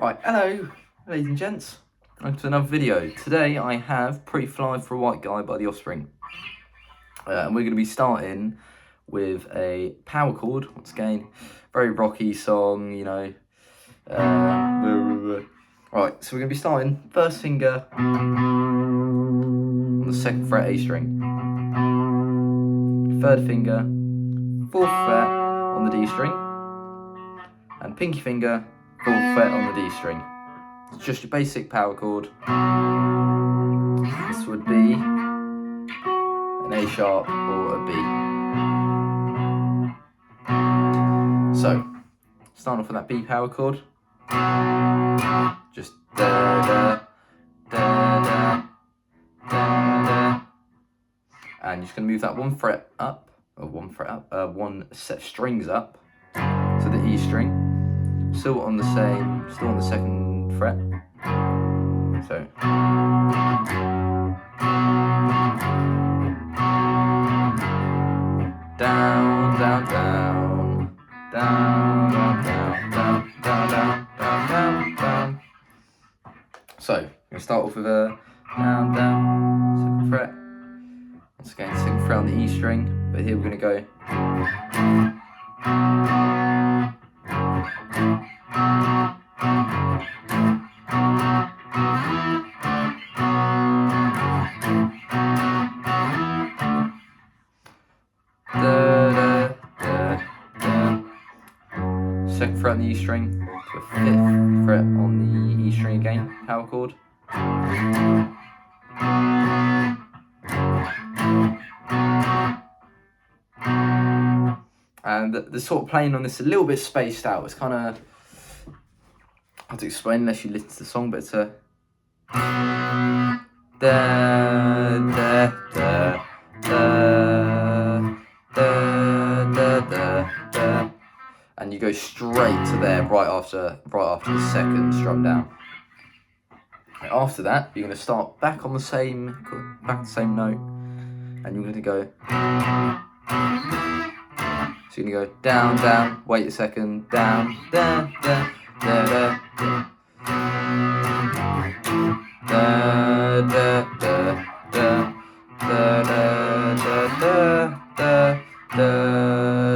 Right, hello ladies and gents, welcome to another video. Today I have Pretty Fly for a White Guy by The Offspring. And we're going to be starting with a power chord, once again, very rocky song, you know. Right, so we're going to be starting first finger on the 2nd fret A string, 3rd finger, 4th fret on the D string, and pinky finger, 4th fret on the D string. It's just your basic power chord. This would be an A sharp or a B. So, starting off with that B power chord. Just da da da da da da. And you're just going to move that one set of strings up to the E string. Still on the 2nd fret. So down, down, down, down, down, down, down, down, down, down, down. So we're gonna start off with a down, down, 2nd fret. Once again, 2nd fret on the E string, but here we're gonna go. Da, da, da, da. 2nd fret on the E string, to a 5th fret on the E string again, power chord. And the sort of playing on this a little bit spaced out. It's kind of hard to explain unless you listen to the song, but it's a da da da da da da da da, and you go straight to there right after the 2nd strum down. After that, you're going to start back on the same note, and you're going to go. So you're going to go down, down, wait a second, down, down, down, da, da, da. Da, da, da, da, da, da, da, da, da,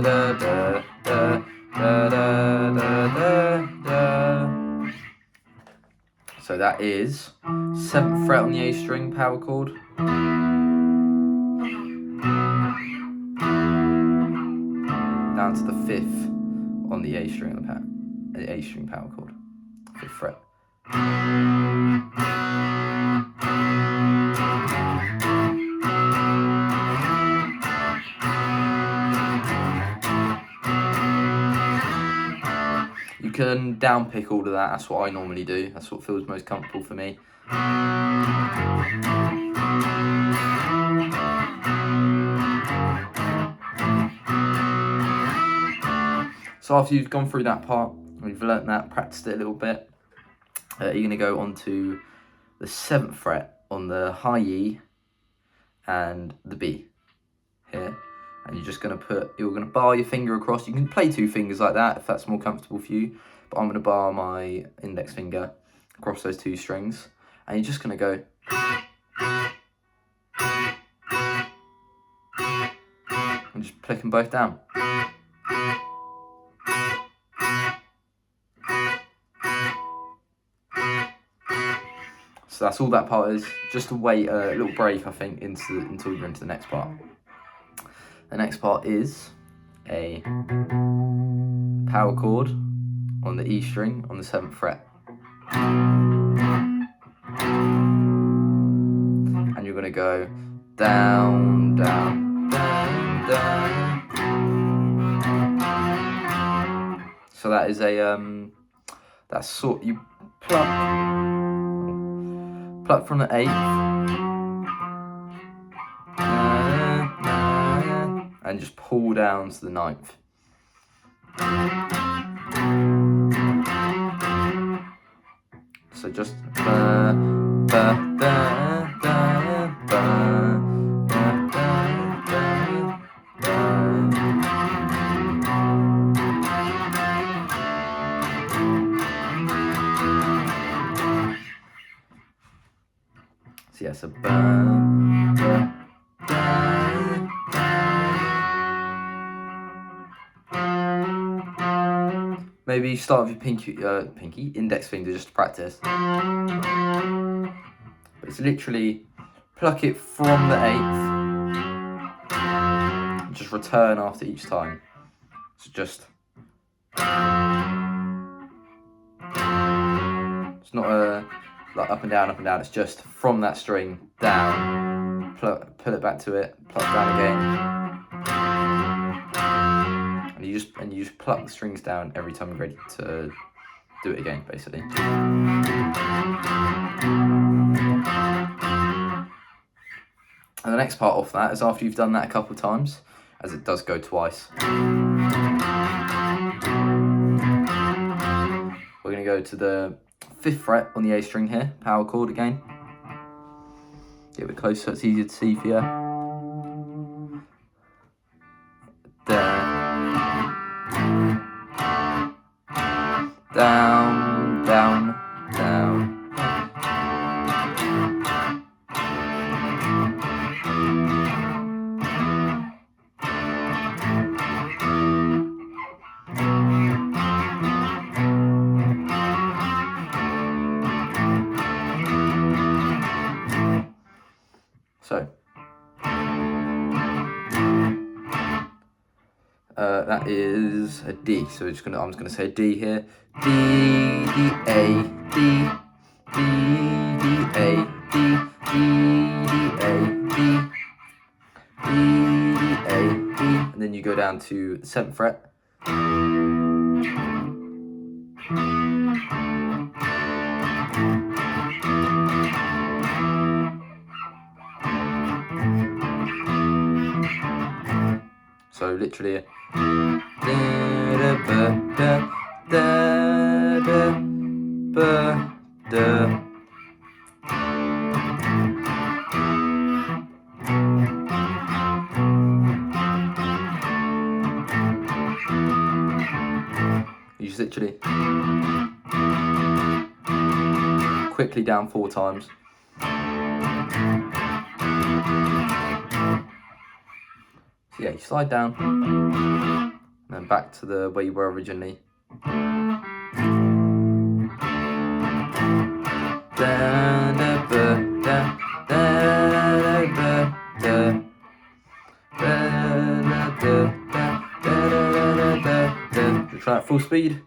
da, da, da, da, da, da. So that is 7th fret on the A string power chord. Down to the 5th on the A string the A string power chord, 5th fret. You can down pick all of that. That's what I normally do. That's what feels most comfortable for me. So after you've gone through that part, you've learnt that, practiced it a little bit, you're going to go on to the 7th fret on the high E and the B here. And you're just going to bar your finger across. You can play 2 fingers like that if that's more comfortable for you. But I'm going to bar my index finger across those 2 strings. And you're just going to go. And just click them both down. So that's all that part is. Just to wait a little break, I think, until you're into the next part. The next part is a power chord on the E string on the 7th fret. And you're going to go down, down, down, down. So that is a that's sort you pluck from the 8th and just pull down to the 9th. So just so yeah, so maybe start with your index finger just to practice. But it's literally pluck it from the 8th, just return after each time. So just, it's not like up and down, it's just from that string down, pull it back to it, pluck down again, and you just pluck the strings down every time you're ready to do it again, basically. And the next part of that is after you've done that a couple of times, as it does go twice. We're going to go to the 5th fret on the A string here, power chord again. Get a bit closer so it's easier to see for you. Down, down, down. So that is a D. So I'm just gonna say D here. D, D, A, D, D, D, A, D, D, D, A, D, D, D, A, D, and then you go down to the 7th fret. So literally you just literally quickly down 4 times. So yeah, you slide down, and then back to the where you were originally. Try it full speed.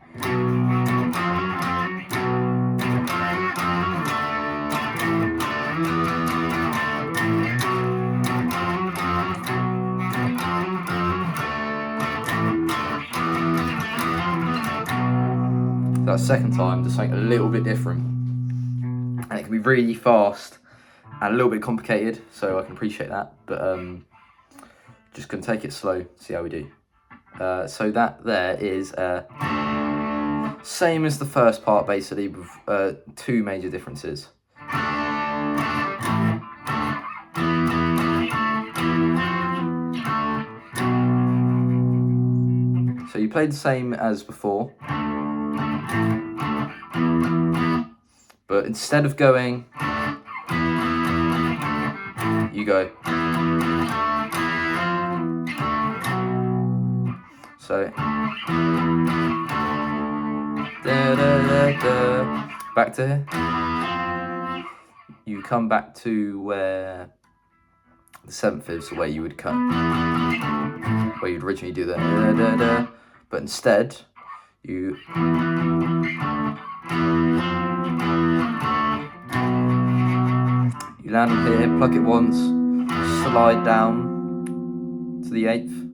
That second time, just something a little bit different, and it can be really fast and a little bit complicated, so I can appreciate that, but just gonna take it slow, see how we do. So that there is same as the first part, basically, with 2 major differences. So you played the same as before, but instead of going, you go. So back to here. You come back to where the 7th is, so where you would cut, where you'd originally do the but instead you land here, pluck it once, slide down to the 8th,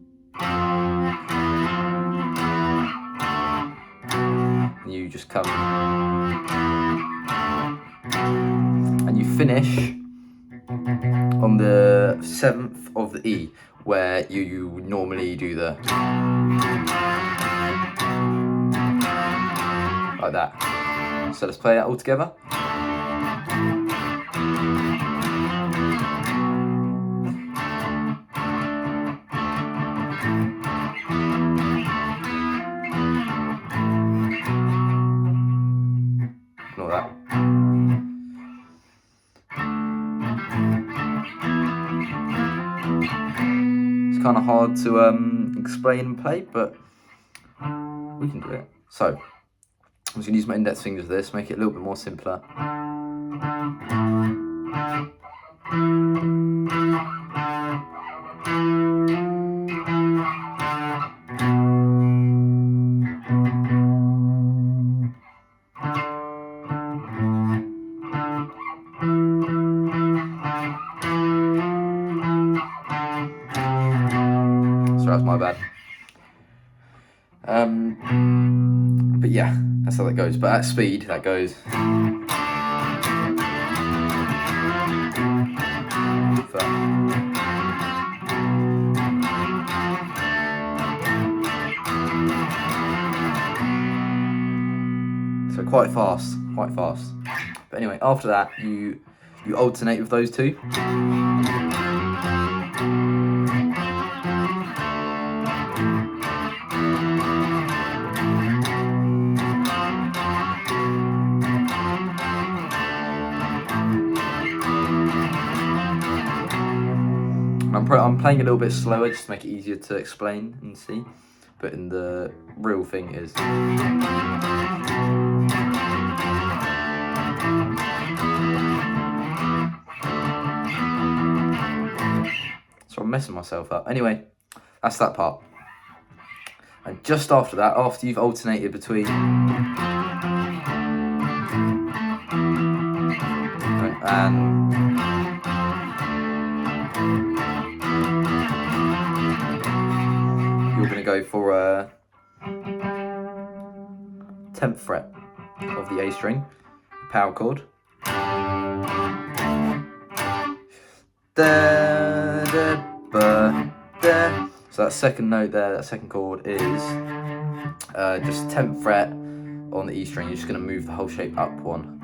just come, and you finish on the 7th of the E, where you normally do the, like that. So let's play that all together. Ignore that. It's kind of hard to explain and play, but we can do it. So I'm just going to use my index fingers for this, make it a little bit more simpler. So that's my bad. But yeah, that's how that goes. But at speed, that goes. So quite fast, quite fast. But anyway, after that, you alternate with those two. I'm playing a little bit slower just to make it easier to explain and see, but in the real thing is. So I'm messing myself up. Anyway, that's that part. And just after that, after you've alternated between and you're going to go for a 10th fret of the A string, power chord. Da, da, ba, da. So that second note there, that second chord is just 10th fret on the E string. You're just going to move the whole shape up one.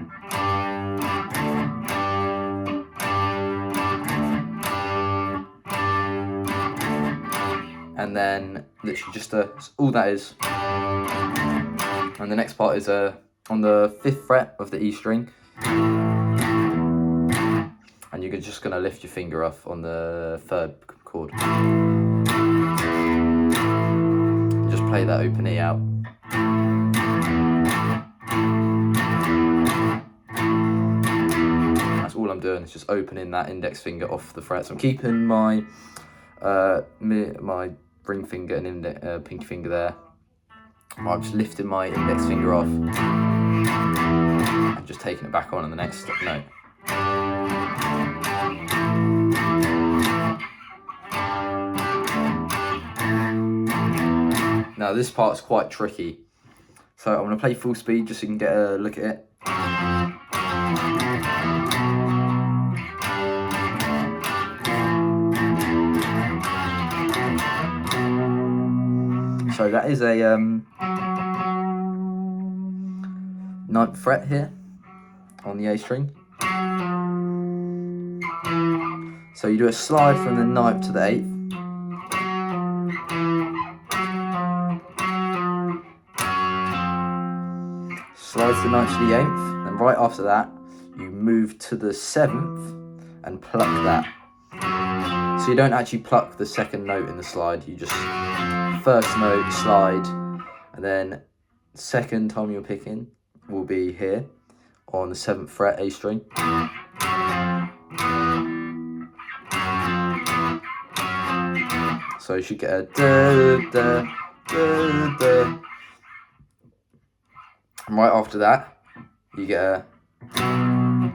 And then literally just all that is. And the next part is on the 5th fret of the E string. And you're just going to lift your finger off on the 3rd chord. Just play that open E out. That's all I'm doing, is just opening that index finger off the fret. So I'm keeping my my ring finger and pinky finger there. I'm just lifting my index finger off and just taking it back on the next note. Now this part's quite tricky, so I'm going to play full speed just so you can get a look at it. So that is a 9th fret here on the A string. So you do a slide from the 9th to the 8th. Slide to the 9th to the 8th. Then right after that, you move to the 7th and pluck that. So you don't actually pluck the second note in the slide. You just first note, slide, and then second time you're picking will be here on the 7th fret A string. So you should get a da da da da. And right after that, you get a da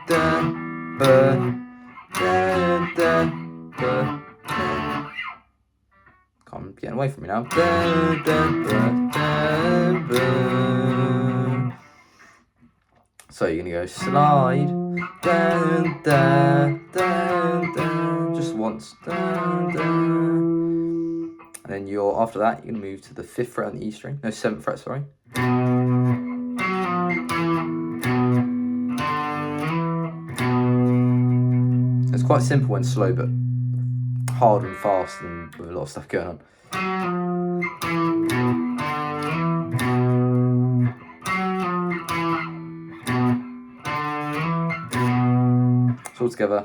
da ba da da ba. Can't I'm getting away from me now. Da, da, da, da, da. So you're gonna go slide, da, da, da, da, just once, da, da. And then after that, you're gonna move to the 5th fret on the E string. No, 7th fret, sorry. It's quite simple and slow, but hard and fast, and with a lot of stuff going on. So all together.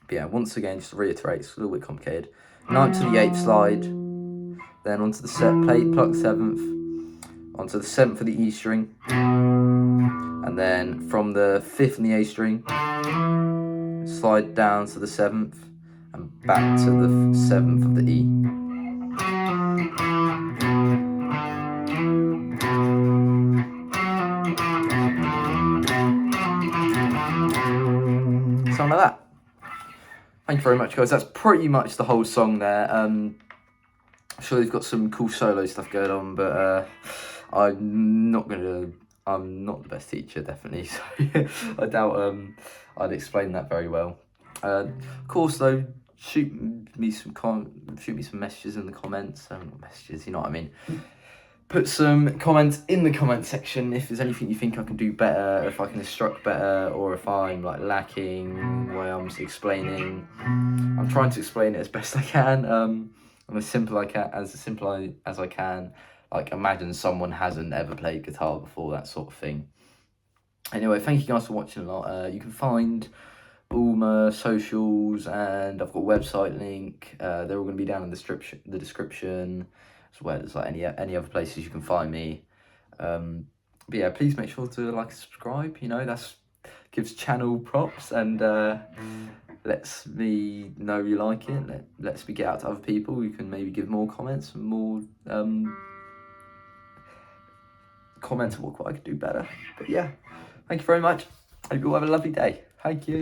But yeah, once again, just to reiterate, it's a little bit complicated. 9th to the 8th slide, then onto the pluck 7th, onto the 7th for the E string, and then from the 5th and the A string, slide down to the 7th, and back to the 7th of the E. Something like that. Thank you very much, guys. That's pretty much the whole song there. I'm sure they've got some cool solo stuff going on, but I'm not the best teacher, definitely. So I doubt I'd explain that very well. Of course, though, shoot me some messages in the comments. Not messages, you know what I mean. Put some comments in the comment section if there's anything you think I can do better, if I can instruct better, or if I'm like lacking the way I'm explaining. I'm trying to explain it as best I can, as simple as I can. Like, imagine someone hasn't ever played guitar before, that sort of thing. Anyway, thank you guys for watching a lot. You can find all my socials, and I've got a website link. They're all going to be down in the description, as well as like any other places you can find me. But yeah, please make sure to like and subscribe. You know, that's gives channel props, and lets me know you like it. Lets me get out to other people who can maybe give more comments and more comments on what I could do better. But yeah, thank you very much. Hope you all have a lovely day. Thank you.